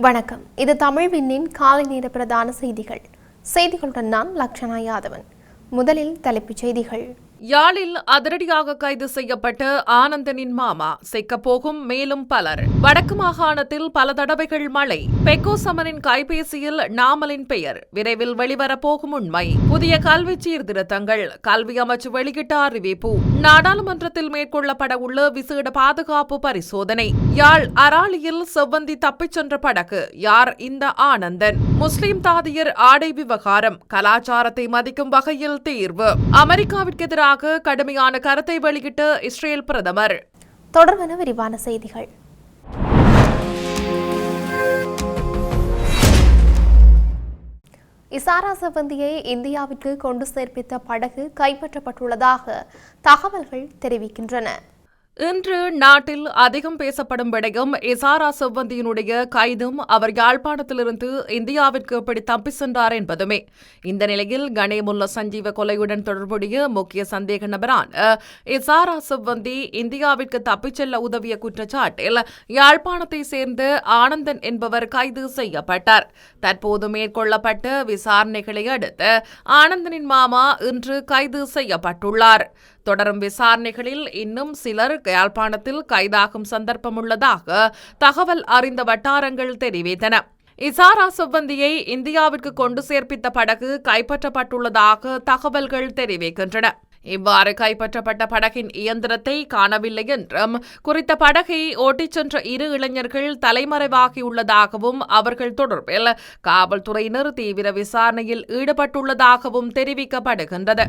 வணக்கம். இது தமிழ் விண்ணின் காலை நேர பிரதான செய்திகளுடன் நான் லக்ஷனா யாதவன். முதலில் தலைப்புச் செய்திகள். யாழில் அதிரடியாக கைது செய்யப்பட்ட ஆனந்தனின் மாமா சிக்கப்போகும் மேலும் பலர். வடக்கு மாகாணத்தில் பல தடவைகள் மழை. பெக்கோ சமனின் கைபேசியில் நாமலின் பெயர் விரைவில் வெளிவரப்போகும் உண்மை. புதிய கல்வி சீர்திருத்தங்கள் கல்வி அமைச்சு வெளியிட்ட அறிவிப்பு. நாடாளுமன்றத்தில் மேற்கொள்ளப்பட உள்ள விசேட பாதுகாப்பு பரிசோதனை. யாழ் அராலியில் செவ்வந்தி தப்பிச் சென்ற படகு. யார் இந்த ஆனந்தன்? முஸ்லிம் தாதியர் ஆடை விவகாரம் கலாச்சாரத்தை மதிக்கும் வகையில் தீர்வு. அமெரிக்காவிற்கு எதிராக கடுமையான கருத்தை வெளியிட்ட இஸ்ரேல் பிரதமர். தொடர்பான விரிவான செய்திகள். இசாரா செவ்வந்தியை இந்தியாவிற்கு கொண்டு சேர்ப்பித்த படகு கைப்பற்றப்பட்டுள்ளதாக தகவல்கள் தெரிவிக்கின்றன. இன்று நாட்டில் அதிகம் பேசப்படும் விடயம் இசாரா செவ்வந்தியினுடைய கைதும் அவர் யாழ்ப்பாணத்திலிருந்து இந்தியாவிற்கு எப்படி தப்பி சென்றார் என்பதுமே. இந்த நிலையில் கணேமுல்ல சஞ்சீவ கொலையுடன் தொடர்புடைய முக்கிய சந்தேக நபரான இசாரா செவ்வந்தி இந்தியாவிற்கு தப்பிச் செல்ல உதவிய குற்றச்சாட்டில் யாழ்ப்பாணத்தை சேர்ந்த ஆனந்தன் என்பவர் கைது செய்யப்பட்டார். தற்போது மேற்கொள்ளப்பட்ட விசாரணைகளை அடுத்து ஆனந்தனின் மாமா இன்று கைது செய்யப்பட்டுள்ளார். தொடரும் விசாரணைகளில் இன்னும் சிலர் யாழ்ப்பாணத்தில் கைதாகும் சந்தர்ப்பம் உள்ளதாக தகவல் அறிந்த வட்டாரங்கள் தெரிவித்தன. இசாரா செவ்வந்தியை இந்தியாவிற்கு கொண்டு சேர்ப்பித்த படகு கைப்பற்றப்பட்டுள்ளதாக தகவல்கள் தெரிவிக்கின்றன. இவ்வாறு கைப்பற்றப்பட்ட படகின் இயந்திரத்தை காணவில்லை என்றும் குறித்த படகை ஓட்டிச் சென்ற இரு இளைஞர்கள் தலைமறைவாகியுள்ளதாகவும் அவர்கள் தொடர்பில் காவல்துறையினர் தீவிர விசாரணையில் ஈடுபட்டுள்ளதாகவும் தெரிவிக்கப்படுகின்றது.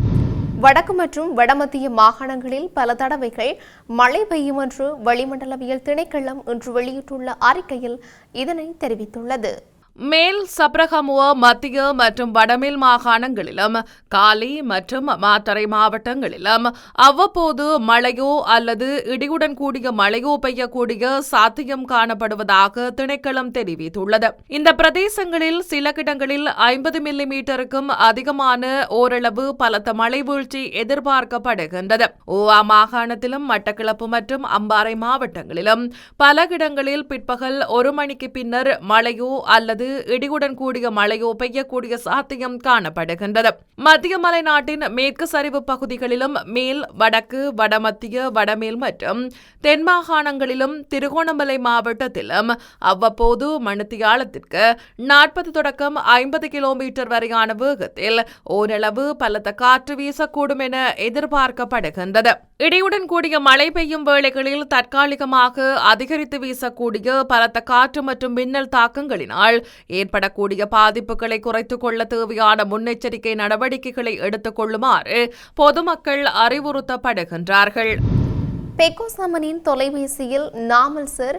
வடக்கு மற்றும் வடமத்திய மாகாணங்களில் பல தடவைகள் மழை பெய்யும் என்று வளிமண்டலவியல் திணைக்களம் இன்று வெளியிட்டுள்ள அறிக்கையில் இதனை தெரிவித்துள்ளது. மேல் சப்ரகமுவ மத்திய மற்றும் வடமேல் மாகாணங்களிலும் காலி மற்றும் மாத்தறை மாவட்டங்களிலும் அவ்வப்போது மழையோ அல்லது இடியுடன் கூடிய மழையோ பெய்யக்கூடிய சாத்தியம் காணப்படுவதாக திணைக்களம் தெரிவித்துள்ளது. இந்த பிரதேசங்களில் சில இடங்களில் 50 மில்லிமீட்டருக்கும் அதிகமான ஓரளவு பலத்த மழை வீழ்ச்சி எதிர்பார்க்கப்படுகின்றது. ஊவா மாகாணத்திலும் மட்டக்களப்பு மற்றும் அம்பாறை மாவட்டங்களிலும் பல இடங்களில் பிற்பகல் 1 மணிக்கு பின்னர் மழையோ அல்லது இடியுடன் கூடிய மழையோ பெய்யக்கூடிய சாத்தியம் காணப்படுகின்றது. மத்திய மலைநாட்டின் மேற்கு சரிவு பகுதிகளிலும் மேல் வடக்கு வடமத்திய வடமேல் மற்றும் தென் மாகாணங்களிலும் திருகோணமலை மாவட்டத்திலும் அவ்வப்போது மணித்தியாலத்திற்கு 40 தொடக்கம் 50 கிலோமீட்டர் வரையான வேகத்தில் ஓரளவு பலத்த காற்று வீசக்கூடும் என எதிர்பார்க்கப்படுகின்றது. இடியுடன் கூடிய மழை பெய்யும் வேளைகளில் தற்காலிகமாக அதிகரித்து வீசக்கூடிய பலத்த காற்று மற்றும் மின்னல் தாக்கங்களினால் ஏற்படக்கூடிய பாதிப்புகளை குறைத்துக் கொள்ள தேவையான முன்னெச்சரிக்கை நடவடிக்கைகளை எடுத்துக் கொள்ளுமாறு பொதுமக்கள் அறிவுறுத்தப்படுகின்றார்கள். பெக்கோ சமனின் தொலைபேசியில் நாமல் சர்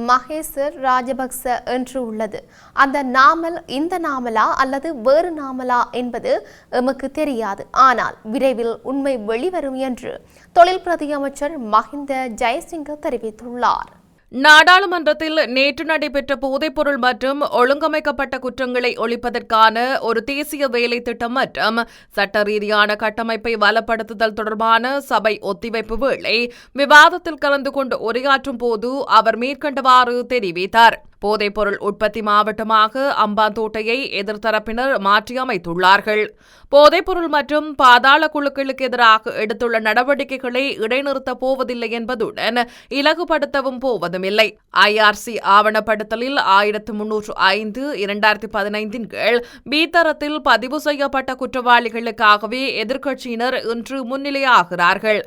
மகேசர் ராஜபக்ச என்று உள்ளது. அந்த நாமல் இந்த நாமலா அல்லது வேறு நாமலா என்பது எமக்கு தெரியாது. ஆனால் விரைவில் உண்மை வெளிவரும் என்று தொழில் பிரதி அமைச்சர் மஹிந்த ஜெயசிங்க தெரிவித்துள்ளார். நாடாளுமன்றத்தில் நேற்று நடைபெற்ற போதைப்பொருள் மற்றும் ஒழுங்கமைக்கப்பட்ட குற்றங்களை ஒழிப்பதற்கான ஒரு தேசிய வேலை திட்டம் மற்றும் சட்ட ரீதியான கட்டமைப்பை வலுப்படுத்துதல் தொடர்பான சபை ஒத்திவைப்பு வேளை விவாதத்தில் கலந்து கொண்டு உரையாற்றும் போது அவர் மேற்கண்டவாறு தெரிவித்தார். போதைப்பொருள் உற்பத்தி மாவட்டமாக அம்பாந்தோட்டையை எதிர்த்தரப்பினர் மாற்றியமைத்துள்ளார்கள். போதைப்பொருள் மற்றும் பாதாள குழுக்களுக்கு எதிராக எடுத்துள்ள நடவடிக்கைகளை இடைநிறுத்தப் போவதில்லை என்பதுடன் இலகுபடுத்தவும் போவதுமில்லை. IRC ஆவணப்படுத்தலில் 1305/2015 கீழ் பி தரத்தில் பதிவு செய்யப்பட்ட குற்றவாளிகளுக்காகவே எதிர்க்கட்சியினர் இன்று முன்னிலையாகிறார்கள்.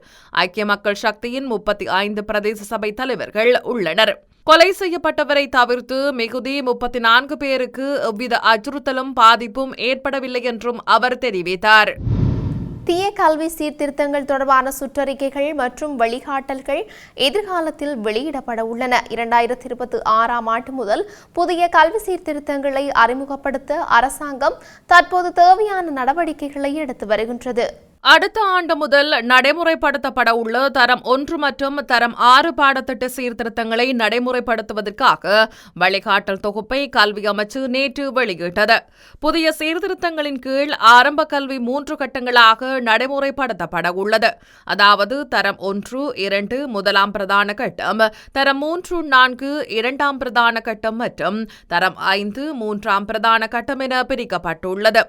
ஐக்கிய மக்கள் சக்தியின் 35 பிரதேச சபை தலைவர்கள் உள்ளனர். கொலை செய்யப்பட்டவரை தவிர்த்து மிகுதி 34 பேருக்கு எவ்வித அச்சுறுத்தலும் பாதிப்பும் ஏற்படவில்லை என்றும் அவர் தெரிவித்தார். தீய கல்வி சீர்திருத்தங்கள் தொடர்பான சுற்றறிக்கைகள் மற்றும் வழிகாட்டல்கள் எதிர்காலத்தில் வெளியிடப்பட உள்ளன. 2026ஆம் ஆண்டு முதல் புதிய கல்வி சீர்திருத்தங்களை அறிமுகப்படுத்த அரசாங்கம் தற்போது தேவையான நடவடிக்கைகளை எடுத்து வருகின்றது. அடுத்த ஆண்டு முதல் நடைமுறைப்படுத்தப்பட உள்ள தரம் 1 மற்றும் தரம் 6 பாடத்திட்ட சீர்திருத்தங்களை நடைமுறைப்படுத்துவதற்காக வழிகாட்டல் தொகுப்பை கல்வி அமைச்சு நேற்று வெளியிட்டது. புதிய சீர்திருத்தங்களின் கீழ் ஆரம்ப கல்வி 3 கட்டங்களாக நடைமுறைப்படுத்தப்பட உள்ளது. அதாவது தரம் 1, 2 முதலாம் பிரதான கட்டம், தரம் 3, 4 இரண்டாம் பிரதான கட்டம் மற்றும் தரம் 5 மூன்றாம் பிரதான கட்டம் என பிரிக்கப்பட்டுள்ளது.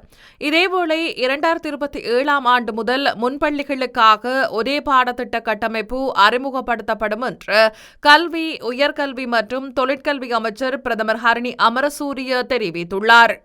இதேவேளை 2027ஆம் ஆண்டு முதல் முன்பள்ளிகளுக்காக ஒரே பாடத்திட்ட கட்டமைப்பு அறிமுகப்படுத்தப்படும் என்று கல்வி, உயர்கல்வி மற்றும் தொழிற்கல்வி அமைச்சர் பிரதமர் ஹரணி அமரசூரிய தெரிவித்துள்ளார்.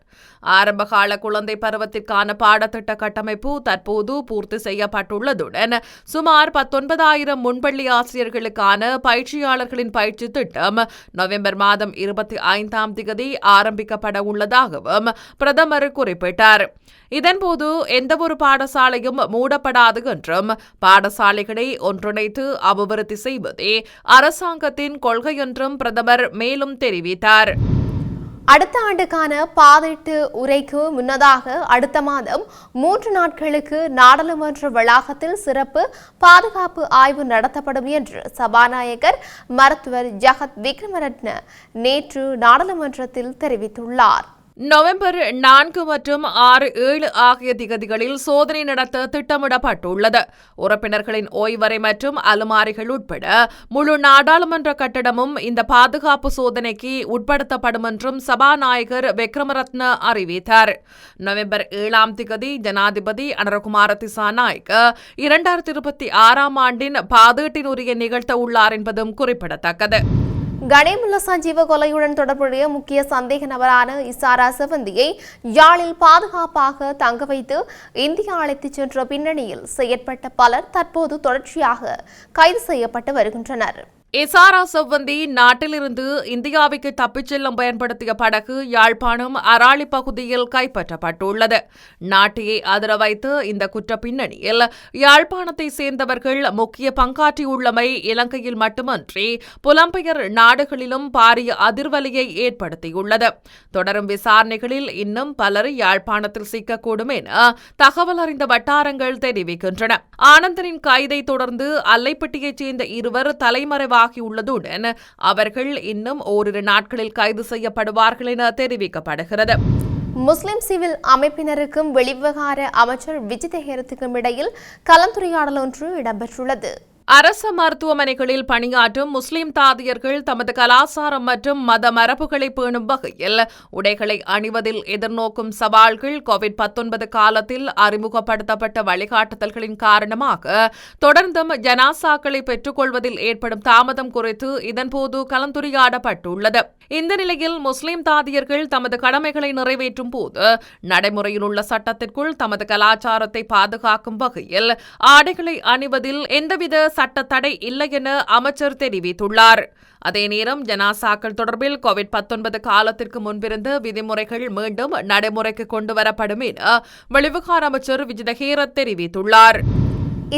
ஆரம்பகால குழந்தை பருவத்திற்கான பாடத்திட்ட கட்டமைப்பு தற்போது பூர்த்தி செய்யப்பட்டுள்ளதுடன் சுமார் 19,000 முன்பள்ளி ஆசிரியர்களுக்கான பயிற்சியாளர்களின் பயிற்சி திட்டம் நவம்பர் மாதம் 25ஆம் தேதி ஆரம்பிக்கப்பட உள்ளதாகவும் பிரதமர் குறிப்பிட்டார். இதன்போது எந்தவொரு பாடசாலையும் மூடப்படாது என்றும் பாடசாலைகளை ஒன்றிணைத்து அபிவிருத்தி செய்வதே அரசாங்கத்தின் கொள்கை என்றும் பிரதமர் மேலும் தெரிவித்தார். அடுத்த ஆண்டுக்கான பாதீட்டு உரைக்கு முன்னதாக அடுத்த மாதம் 3 நாட்களுக்கு நாடாளுமன்ற வளாகத்தில் சிறப்பு பாதுகாப்பு ஆய்வு நடத்தப்படும் என்று சபாநாயகர் மருத்துவர் ஜகத் விக்ரமரட்ன நேற்று நாடாளுமன்றத்தில் தெரிவித்துள்ளார். நவம்பர் 4 மற்றும் 6, 7 ஆகிய திகதிகளில் சோதனை நடத்த திட்டமிடப்பட்டுள்ளது. உறுப்பினர்களின் ஓய்வறை மற்றும் அலுமாரிகள் உட்பட முழு நாடாளுமன்ற கட்டடமும் இந்த பாதுகாப்பு சோதனைக்கு உட்படுத்தப்படும் என்றும் சபாநாயகர் விக்ரமரத்ன அறிவித்தார். நவம்பர் 7ஆம் திகதி ஜனாதிபதி அனுரகுமார திசாநாயக்க 2026ஆம் ஆண்டின் பாதீட்டின் உரையை நிகழ்த்த உள்ளார் என்பதும் குறிப்பிடத்தக்கது. கணேமுல்ல சஞ்சீவ கொலையுடன் தொடர்புடைய முக்கிய சந்தேக நபரான இசாரா செவந்தியை யாழில் பாதுகாப்பாக தங்க வைத்து இந்தியா அழைத்துச் சென்ற பின்னணியில் செயற்பட்ட பலர் தற்போது தொடர்ச்சியாக கைது செய்யப்பட்டு வருகின்றனர். இசாரா செவ்வந்தி நாட்டிலிருந்து இந்தியாவுக்கு தப்பிச் செல்லும் பயன்படுத்திய படகு யாழ்ப்பாணம் அராளி பகுதியில் கைப்பற்றப்பட்டுள்ளது. நாட்டையே அதிர வைத்து இந்த குற்ற பின்னணியில் யாழ்ப்பாணத்தை சேர்ந்தவர்கள் முக்கிய பங்காற்றியுள்ளமை இலங்கையில் மட்டுமன்றி புலம்பெயர் நாடுகளிலும் பாரிய அதிர்வலையை ஏற்படுத்தியுள்ளது. தொடரும் விசாரணைகளில் இன்னும் பலர் யாழ்ப்பாணத்தில் சிக்கக்கூடும் என தகவல் அறிந்த வட்டாரங்கள் தெரிவிக்கின்றன. ஆனந்தனின் கைதை தொடர்ந்து அல்லைப்பட்டியைச் சேர்ந்த இருவர் தலைமறைவாக உள்ளதுடன் அவர்கள் இன்னும் ஓரிரு நாட்களில் கைது செய்யப்படுவார்கள் என தெரிவிக்கப்படுகிறது. முஸ்லிம் சிவில் அமைப்பினருக்கும் வெளிவிவகார அமைச்சர் விஜித ஹேரத்துக்கும் இடையில் கலந்துரையாடல் ஒன்று இடம்பெற்றுள்ளது. அரச மருத்துவமனைகளில் பணியாற்றும் முஸ்லிம் தாதியர்கள் தமது கலாச்சாரம் மற்றும் மத மரபுகளை பேணும் வகையில் உடைகளை அணிவதில் எதிர்நோக்கும் சவால்கள் கோவிட்-19 காலத்தில் அறிமுகப்படுத்தப்பட்ட வழிகாட்டுதல்களின் காரணமாக தொடர்ந்தும் ஜனாசாக்களை பெற்றுக்கொள்வதில் ஏற்படும் தாமதம் குறித்து இதன்போது கலந்துரையாடப்பட்டுள்ளது. இந்த நிலையில் முஸ்லிம் தாதியர்கள் தமது கடமைகளை நிறைவேற்றும் போது நடைமுறையில் உள்ள சட்டத்திற்குள் தமது கலாச்சாரத்தை பாதுகாக்கும் வகையில் ஆடைகளை அணிவதில் எந்தவித சட்ட தடை இல்லை என அமைச்சர் தெரிவித்துள்ளார். அதே நேரம் ஜனாசாக்கள் தொடர்பில் கோவிட்-19 காலத்திற்கு முன்பிருந்த விதிமுறைகள் மீண்டும் நடைமுறைக்கு கொண்டுவரப்படும் என வெளிவிவகார அமைச்சர் விஜித ஹேரத் தெரிவித்துள்ளார்.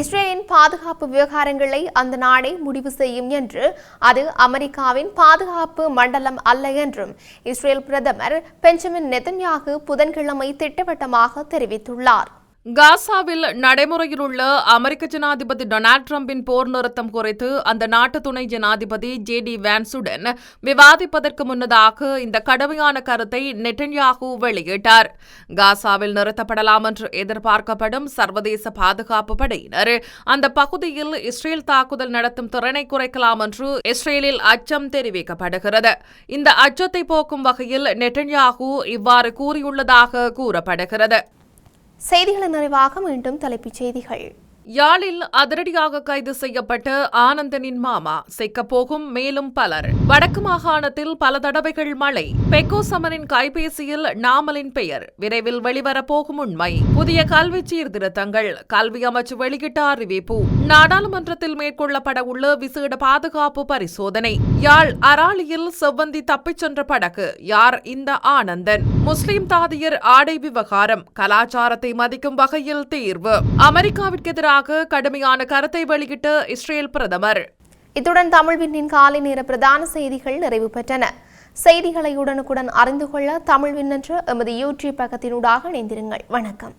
இஸ்ரேலின் பாதுகாப்பு விவகாரங்களை அந்த நாடே முடிவு செய்யும் என்று அது அமெரிக்காவின் பாதுகாப்பு மண்டலம் அல்ல என்றும் இஸ்ரேல் பிரதமர் பெஞ்சமின் நெதன்யாகு புதன்கிழமை திட்டவட்டமாக தெரிவித்துள்ளார். காசாவில் நடைமுறையில் உள்ள அமெரிக்க ஜனாதிபதி டொனால்ட் டிரம்பின் போர் நிறுத்தம் குறித்து அந்த நாட்டு துணை ஜனாதிபதி ஜே.டி. வான்ஸுடன் விவாதிப்பதற்கு முன்னதாக இந்த கடுமையான கருத்தை நெட்டன்யாகு வெளியிட்டார். காசாவில் நிறுத்தப்படலாம் என்று எதிர்பார்க்கப்படும் சர்வதேச பாதுகாப்பு படையினர் அந்த பகுதியில் இஸ்ரேல் தாக்குதல் நடத்தும் திறனை குறைக்கலாம் என்று இஸ்ரேலில் அச்சம் தெரிவிக்கப்படுகிறது. இந்த அச்சத்தை போக்கும் வகையில் நெட்டன்யாகு இவ்வாறு கூறியுள்ளதாக கூறப்படுகிறது. செய்திகளின் நிறைவாக மீண்டும் தலைப்புச் செய்திகள். யாழில் அதிரடியாக கைது செய்யப்பட்ட ஆனந்தனின் மாமா சிக்கப்போகும் மேலும் பலர். வடக்கு மாகாணத்தில் பல தடவைகள் மழை. பெக்கோ சமனின் கைபேசியில் நாமலின் பெயர் விரைவில் வெளிவரப்போகும் உண்மை. புதிய கல்வி சீர்திருத்தங்கள் கல்வி அமைச்சு வெளியிட்ட அறிவிப்பு. நாடாளுமன்றத்தில் மேற்கொள்ளப்பட உள்ள விசேட பாதுகாப்பு பரிசோதனை. யாழ் அராலியில் செவ்வந்தி தப்பிச் சென்ற படகு. யார் இந்த ஆனந்தன்? முஸ்லிம் தாதியர் ஆடை விவகாரம் கலாச்சாரத்தை மதிக்கும் வகையில் தீர்வு. அமெரிக்காவிற்கு எதிராக கடுமையான கருத்தை வெளியிட்ட இஸ்ரேல் பிரதமர். இத்துடன் தமிழ்விண்ணின் காலை நேர பிரதான செய்திகள் நிறைவு பெற்றன. செய்திகளை உடனுக்குடன் அறிந்து கொள்ள தமிழ்வின் என்ற எமது யூடியூப் பக்கத்தினூடாக இணைந்திருங்கள். வணக்கம்.